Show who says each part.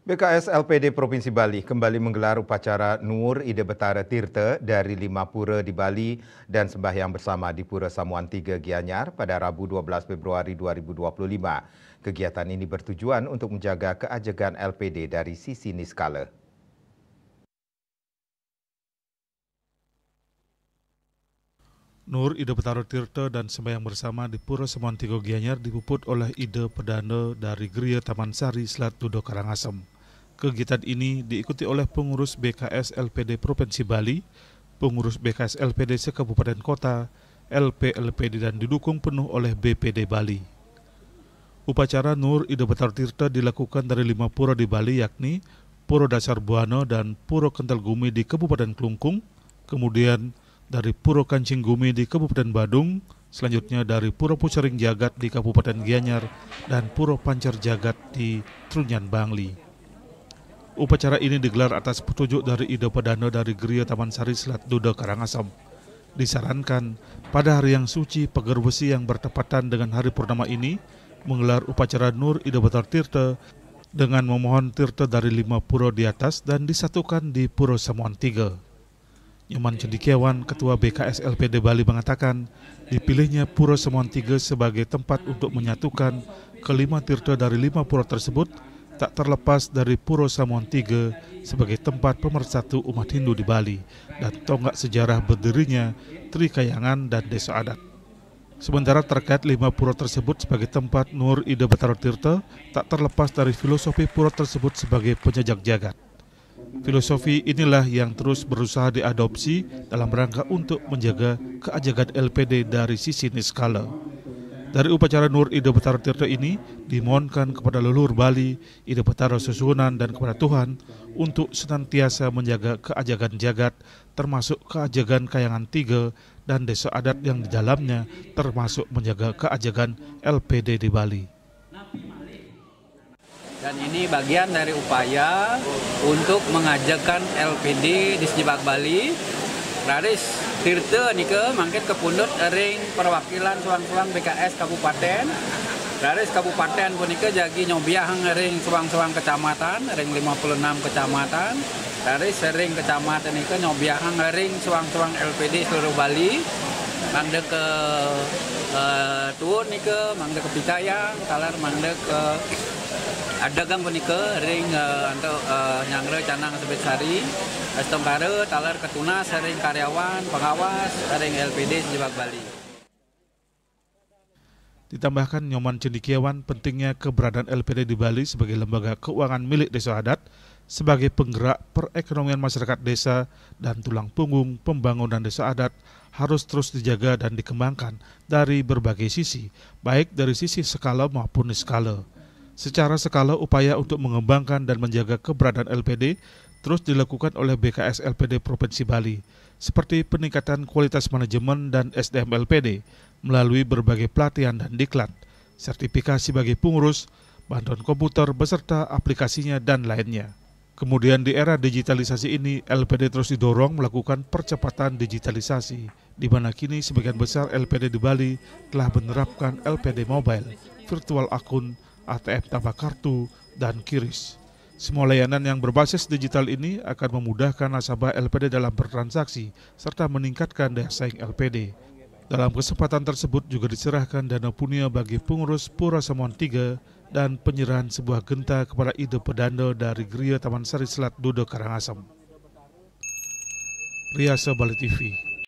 Speaker 1: BKS LPD Provinsi Bali kembali menggelar upacara Nur Ida Betara Tirta dari 5 pura di Bali dan sembahyang bersama di Pura Samuan 3 Gianyar pada Rabu 12 Februari 2025. Kegiatan ini bertujuan untuk menjaga keajegan LPD dari sisi niskala.
Speaker 2: Nur Ida Betara Tirta dan sembahyang bersama di Pura Samuan 3 Gianyar dipuput oleh Ida Perdana dari Geria Taman Sari, Selat Dudo Karangasem. Kegiatan ini diikuti oleh pengurus BKS LPD Provinsi Bali, pengurus BKS LPD se-Kabupaten Kota, LP-LPD dan didukung penuh oleh BPD Bali. Upacara Nur Ida Betara Tirta dilakukan dari 5 pura di Bali, yakni Pura Dasar Buana dan Pura Kental Gumi di Kabupaten Klungkung, kemudian dari Pura Kancing Gumi di Kabupaten Badung, selanjutnya dari Pura Pucaring Jagat di Kabupaten Gianyar, dan Pura Pancar Jagat di Trunyan Bangli. Upacara ini digelar atas petunjuk dari Ida Perdana dari Geria Taman Sari, Selat Dudo Karangasem. Disarankan pada hari yang suci Pagar Besi yang bertepatan dengan hari purnama ini menggelar upacara Nur Ida Betara Tirta dengan memohon tirta dari 5 pura di atas dan disatukan di Pura Samuan 3. Nyoman Cendikiawan, Ketua BKS LPD Bali mengatakan dipilihnya Pura Samuan 3 sebagai tempat untuk menyatukan kelima tirta dari 5 pura tersebut tak terlepas dari Pura Samuan 3 sebagai tempat pemersatu umat Hindu di Bali dan tonggak sejarah berdirinya Trikayangan dan Desa Adat. Sementara terkait 5 pura tersebut sebagai tempat Nur Ida Betara Tirta tak terlepas dari filosofi pura tersebut sebagai penjajak jagat. Filosofi inilah yang terus berusaha diadopsi dalam rangka untuk menjaga keajegan LPD dari sisi niskala. Dari upacara Nur Ida Betara Tirta ini dimohonkan kepada leluhur Bali, Ida Betara Susunan dan kepada Tuhan untuk senantiasa menjaga keajegan jagat termasuk keajegan Kayangan 3 dan desa adat yang di dalamnya termasuk menjaga keajegan LPD di Bali.
Speaker 3: Dan ini bagian dari upaya untuk mengajakkan LPD di Sejibak Bali. Raris Tirta nika mangket kepundut ring perwakilan suang-suang BKS Kabupaten. Raris Kabupaten punika jagi nyobiahang ring suang-suang kecamatan, ring 56 kecamatan. Raris ring kecamatan nika nyobiahang ring suang-suang LPD seluruh Bali. Mangde ke Tuun nika, mangde ke Pitayang, talar mangde ke Adagang punika ring untuk nyangre canang sebet sari, Estongkare, talar ketuna, sering karyawan, pengawas, ring LPD Sejibak Bali.
Speaker 2: Ditambahkan Nyoman Cendikiawan pentingnya keberadaan LPD di Bali sebagai lembaga keuangan milik desa adat, sebagai penggerak perekonomian masyarakat desa dan tulang punggung pembangunan desa adat harus terus dijaga dan dikembangkan dari berbagai sisi, baik dari sisi skala maupun niskala. Secara skala, upaya untuk mengembangkan dan menjaga keberadaan LPD terus dilakukan oleh BKS LPD Provinsi Bali, seperti peningkatan kualitas manajemen dan SDM LPD melalui berbagai pelatihan dan diklat, sertifikasi bagi pengurus, bantuan komputer beserta aplikasinya dan lainnya. Kemudian di era digitalisasi ini, LPD terus didorong melakukan percepatan digitalisasi, di mana kini sebagian besar LPD di Bali telah menerapkan LPD mobile, virtual akun, ATM tambah kartu, dan QRIS. Semua layanan yang berbasis digital ini akan memudahkan nasabah LPD dalam bertransaksi serta meningkatkan daya saing LPD. Dalam kesempatan tersebut juga diserahkan dana punia bagi pengurus Pura Samuan 3 dan penyerahan sebuah genta kepada Ida Perdana dari Geria Taman Sari, Selat Dudo Karangasem. Riasa Bali TV.